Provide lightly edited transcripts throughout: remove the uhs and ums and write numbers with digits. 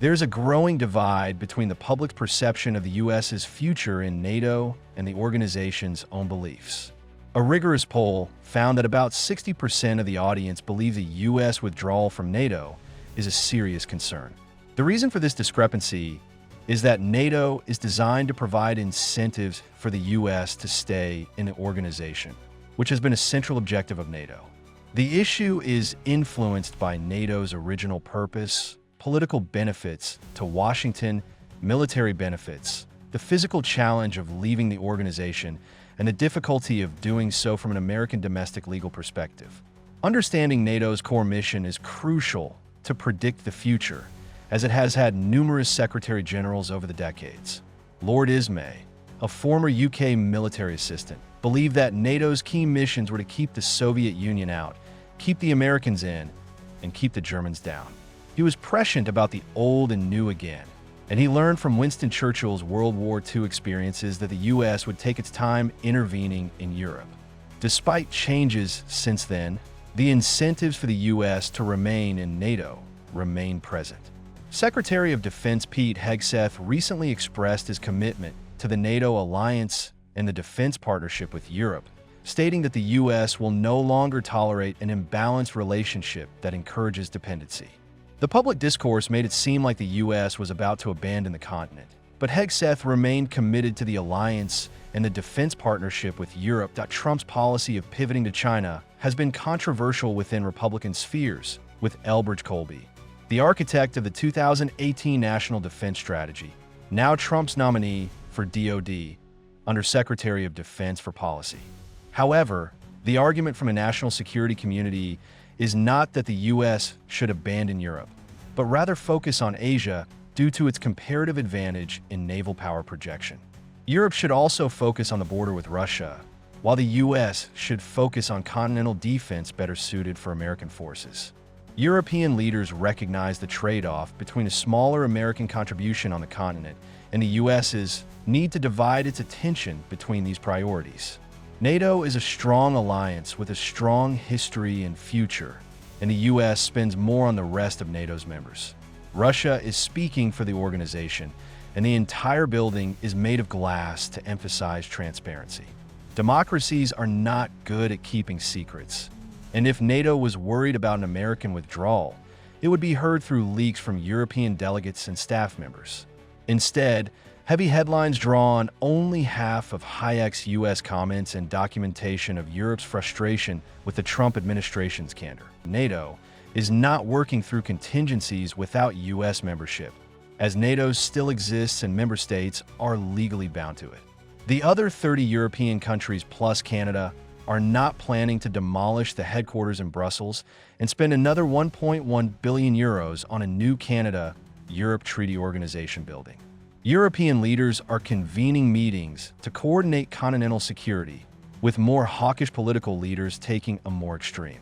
There's a growing divide between the public's perception of the U.S.'s future in NATO and the organization's own beliefs. A rigorous poll found that about 60% of the audience believe the U.S. withdrawal from NATO is a serious concern. The reason for this discrepancy is that NATO is designed to provide incentives for the U.S. to stay in the organization, which has been a central objective of NATO. The issue is influenced by NATO's original purpose, political benefits to Washington, military benefits, the physical challenge of leaving the organization, and the difficulty of doing so from an American domestic legal perspective. Understanding NATO's core mission is crucial to predict the future, as it has had numerous Secretary Generals over the decades. Lord Ismay, a former UK military assistant, believed that NATO's key missions were to keep the Soviet Union out, keep the Americans in, and keep the Germans down. He was prescient about the old and new again, and he learned from Winston Churchill's World War II experiences that the U.S. would take its time intervening in Europe. Despite changes since then, the incentives for the U.S. to remain in NATO remain present. Secretary of Defense Pete Hegseth recently expressed his commitment to the NATO alliance and the defense partnership with Europe, stating that the U.S. will no longer tolerate an imbalanced relationship that encourages dependency. The public discourse made it seem like the U.S. was about to abandon the continent, but Hegseth remained committed to the alliance and the defense partnership with Europe. Trump's policy of pivoting to China has been controversial within Republican spheres, with Elbridge Colby, the architect of the 2018 National Defense Strategy, now Trump's nominee for DoD, under Secretary of Defense for Policy. However, the argument from a national security community is not that the U.S. should abandon Europe, but rather focus on Asia due to its comparative advantage in naval power projection. Europe should also focus on the border with Russia, while the U.S. should focus on continental defense better suited for American forces. European leaders recognize the trade-off between a smaller American contribution on the continent and the U.S.'s need to divide its attention between these priorities. NATO is a strong alliance with a strong history and future, and the U.S. spends more on the rest of NATO's members. Russia is speaking for the organization, and the entire building is made of glass to emphasize transparency. Democracies are not good at keeping secrets, and if NATO was worried about an American withdrawal, it would be heard through leaks from European delegates and staff members. Instead, heavy headlines draw on only half of Hayek's U.S. comments and documentation of Europe's frustration with the Trump administration's candor. NATO is not working through contingencies without U.S. membership, as NATO still exists and member states are legally bound to it. The other 30 European countries plus Canada are not planning to demolish the headquarters in Brussels and spend another 1.1 billion euros on a new Canada-Europe Treaty Organization building. European leaders are convening meetings to coordinate continental security, with more hawkish political leaders taking a more extreme.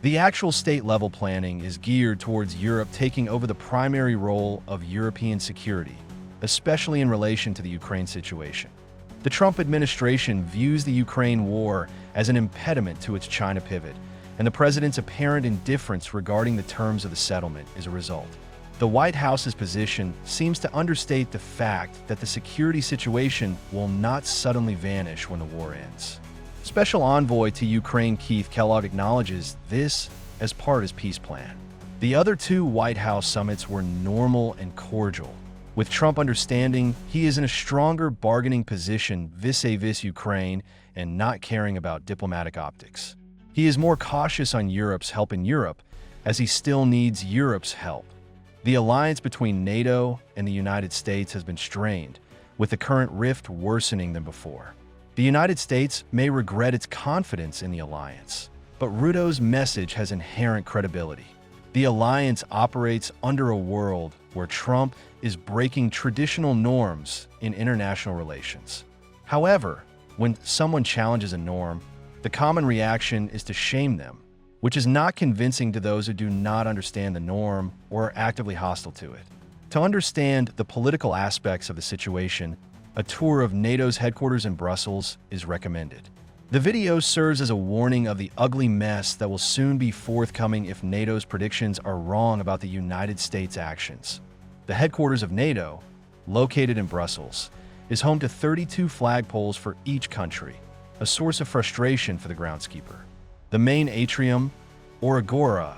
The actual state-level planning is geared towards Europe taking over the primary role of European security, especially in relation to the Ukraine situation. The Trump administration views the Ukraine war as an impediment to its China pivot, and the president's apparent indifference regarding the terms of the settlement is a result. The White House's position seems to understate the fact that the security situation will not suddenly vanish when the war ends. Special Envoy to Ukraine Keith Kellogg acknowledges this as part of his peace plan. The other two White House summits were normal and cordial, with Trump understanding he is in a stronger bargaining position vis-a-vis Ukraine and not caring about diplomatic optics. He is more cautious on Europe's help in Europe, as he still needs Europe's help. The alliance between NATO and the United States has been strained, with the current rift worsening than before. The United States may regret its confidence in the alliance, but Ruto's message has inherent credibility. The alliance operates under a world where Trump is breaking traditional norms in international relations. However, when someone challenges a norm, the common reaction is to shame them, which is not convincing to those who do not understand the norm or are actively hostile to it. To understand the political aspects of the situation, a tour of NATO's headquarters in Brussels is recommended. The video serves as a warning of the ugly mess that will soon be forthcoming if NATO's predictions are wrong about the United States' actions. The headquarters of NATO, located in Brussels, is home to 32 flagpoles for each country, a source of frustration for the groundskeeper. The main atrium, or agora,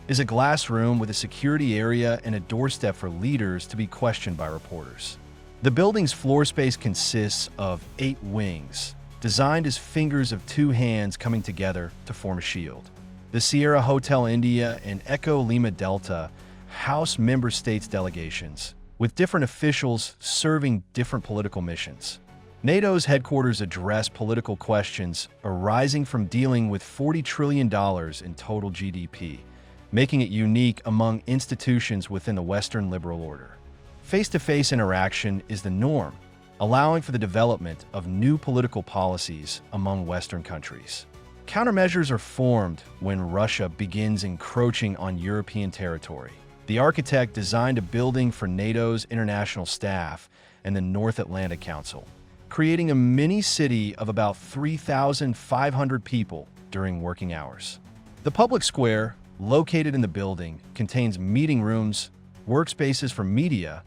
is a glass room with a security area and a doorstep for leaders to be questioned by reporters. The building's floor space consists of 8 wings, designed as fingers of 2 hands coming together to form a shield. The Sierra Hotel India and Echo Lima Delta house member states delegations, with different officials serving different political missions. NATO's headquarters address political questions arising from dealing with $40 trillion in total GDP, making it unique among institutions within the Western liberal order. Face-to-face interaction is the norm, allowing for the development of new political policies among Western countries. Countermeasures are formed when Russia begins encroaching on European territory. The architect designed a building for NATO's international staff and the North Atlantic Council, creating a mini-city of about 3,500 people during working hours. The public square, located in the building, contains meeting rooms, workspaces for media,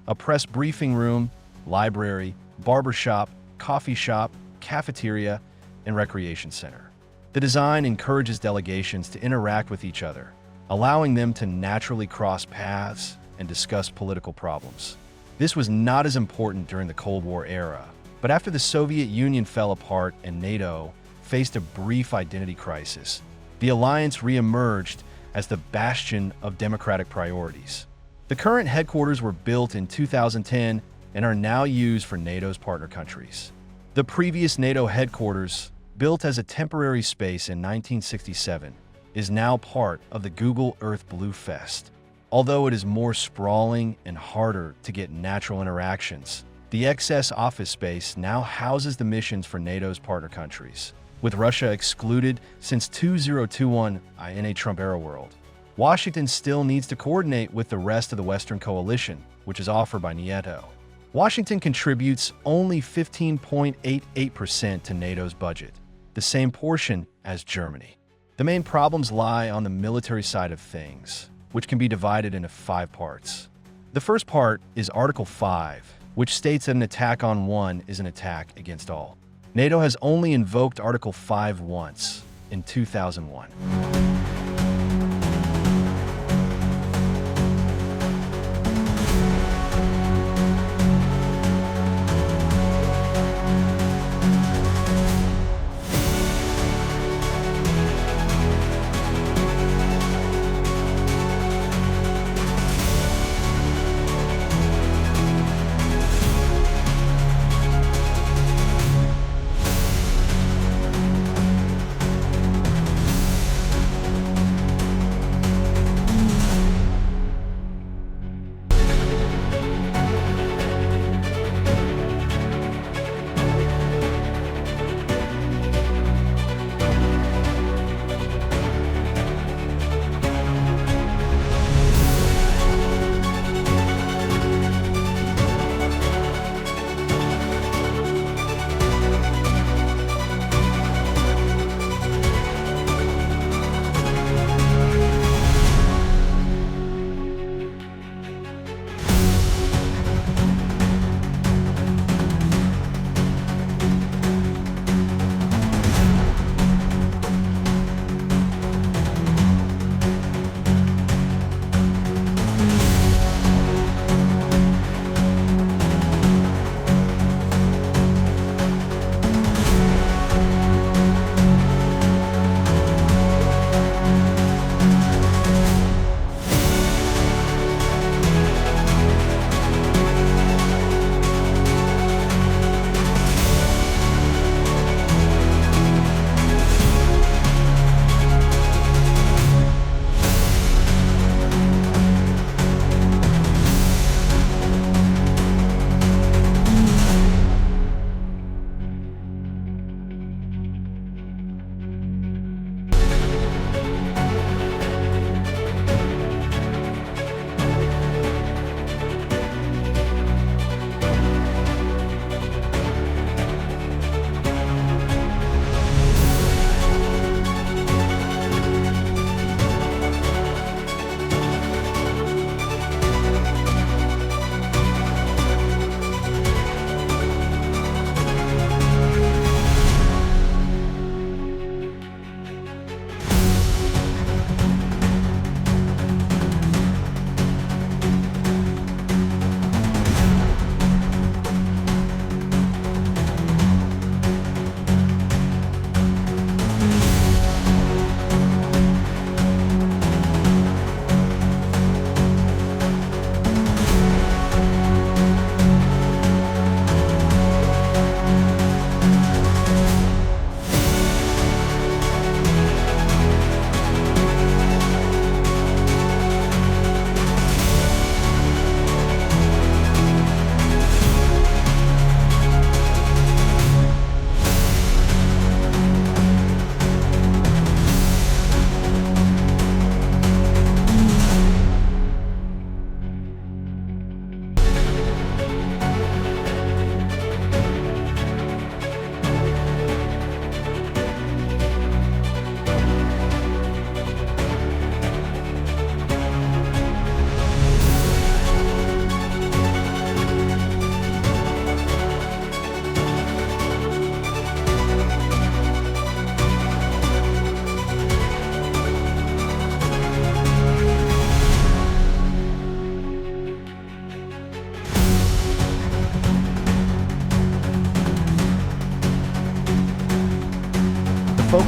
a press briefing room, library, barbershop, coffee shop, cafeteria, and recreation center. The design encourages delegations to interact with each other, allowing them to naturally cross paths and discuss political problems. This was not as important during the Cold War era, but after the Soviet Union fell apart and NATO faced a brief identity crisis, the alliance re-emerged as the bastion of democratic priorities. The current headquarters were built in 2010 and are now used for NATO's partner countries. The previous NATO headquarters, built as a temporary space in 1967, is now part of the Google Earth Blue Fest. Although it is more sprawling and harder to get natural interactions, the excess office space now houses the missions for NATO's partner countries, with Russia excluded since 2021 in a Trump-era world. Washington still needs to coordinate with the rest of the Western coalition, which is offered by NATO. Washington contributes only 15.88% to NATO's budget, the same portion as Germany. The main problems lie on the military side of things, which can be divided into 5 parts. The first part is Article 5, which states that an attack on one is an attack against all. NATO has only invoked Article 5 once, in 2001.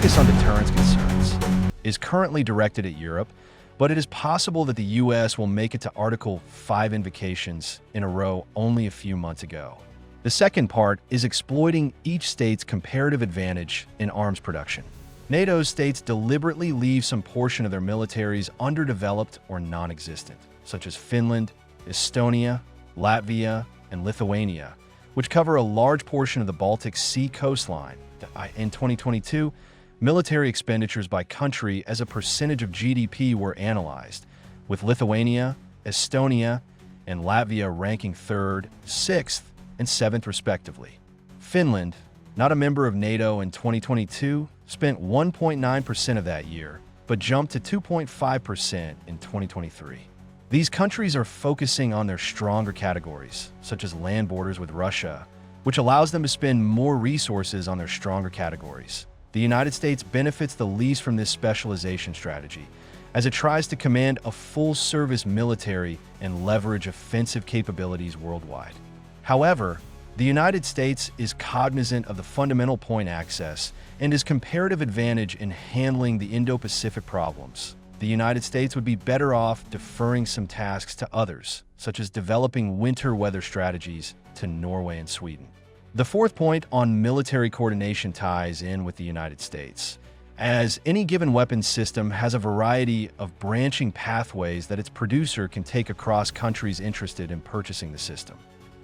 focus on deterrence concerns is currently directed at Europe, but it is possible that the U.S. will make it to Article 5 invocations in a row only a few months ago. The second part is exploiting each state's comparative advantage in arms production. NATO states deliberately leave some portion of their militaries underdeveloped or non-existent, such as Finland, Estonia, Latvia, and Lithuania, which cover a large portion of the Baltic Sea coastline. In 2022, military expenditures by country as a percentage of GDP were analyzed, with Lithuania, Estonia, and Latvia ranking 3rd, 6th, and 7th respectively. Finland, not a member of NATO in 2022, spent 1.9% of that year, but jumped to 2.5% in 2023. These countries are focusing on their stronger categories, such as land borders with Russia, which allows them to spend more resources on their stronger categories. The United States benefits the least from this specialization strategy, as it tries to command a full-service military and leverage offensive capabilities worldwide. However, the United States is cognizant of the fundamental point axis and its comparative advantage in handling the Indo-Pacific problems. The United States would be better off deferring some tasks to others, such as developing winter weather strategies to Norway and Sweden. The fourth point on military coordination ties in with the United States, as any given weapons system has a variety of branching pathways that its producer can take across countries interested in purchasing the system.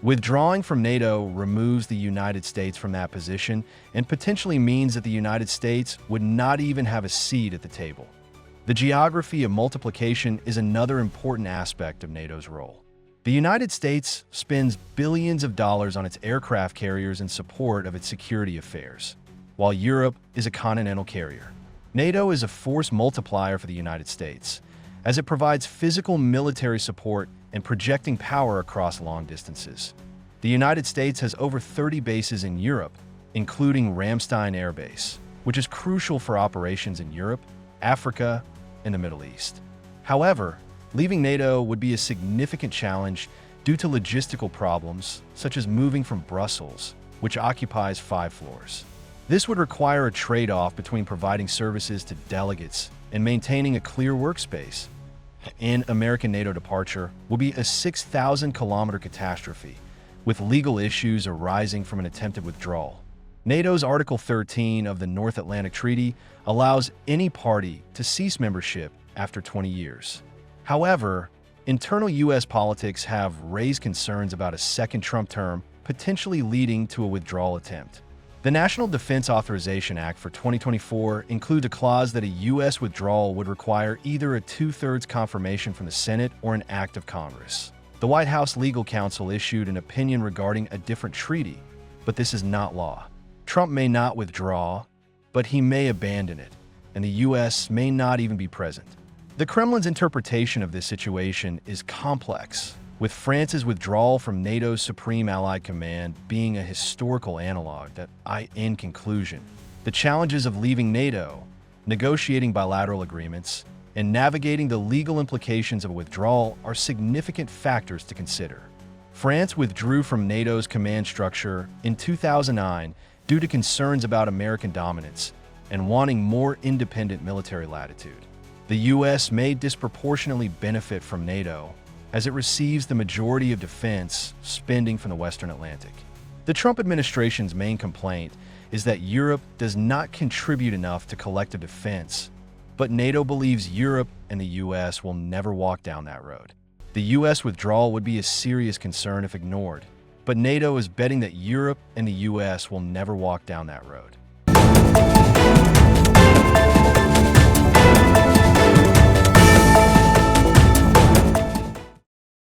Withdrawing from NATO removes the United States from that position and potentially means that the United States would not even have a seat at the table. The geography of multiplication is another important aspect of NATO's role. The United States spends billions of dollars on its aircraft carriers in support of its security affairs, while Europe is a continental carrier. NATO is a force multiplier for the United States, as it provides physical military support and projecting power across long distances. The United States has over 30 bases in Europe, including Ramstein Air Base, which is crucial for operations in Europe, Africa, and the Middle East. However, leaving NATO would be a significant challenge due to logistical problems, such as moving from Brussels, which occupies 5 floors. This would require a trade-off between providing services to delegates and maintaining a clear workspace. An American NATO departure will be a 6,000-kilometer catastrophe, with legal issues arising from an attempted withdrawal. NATO's Article 13 of the North Atlantic Treaty allows any party to cease membership after 20 years. However, internal U.S. politics have raised concerns about a second Trump term potentially leading to a withdrawal attempt. The National Defense Authorization Act for 2024 includes a clause that a U.S. withdrawal would require either a 2/3 confirmation from the Senate or an act of Congress. The White House legal counsel issued an opinion regarding a different treaty, but this is not law. Trump may not withdraw, but he may abandon it, and the U.S. may not even be present. The Kremlin's interpretation of this situation is complex, with France's withdrawal from NATO's Supreme Allied Command being a historical analog in conclusion, the challenges of leaving NATO, negotiating bilateral agreements, and navigating the legal implications of a withdrawal are significant factors to consider. France withdrew from NATO's command structure in 2009 due to concerns about American dominance and wanting more independent military latitude. The U.S. may disproportionately benefit from NATO, as it receives the majority of defense spending from the Western Atlantic. The Trump administration's main complaint is that Europe does not contribute enough to collective defense, but NATO believes Europe and the U.S. will never walk down that road. The U.S. withdrawal would be a serious concern if ignored, but NATO is betting that Europe and the U.S. will never walk down that road.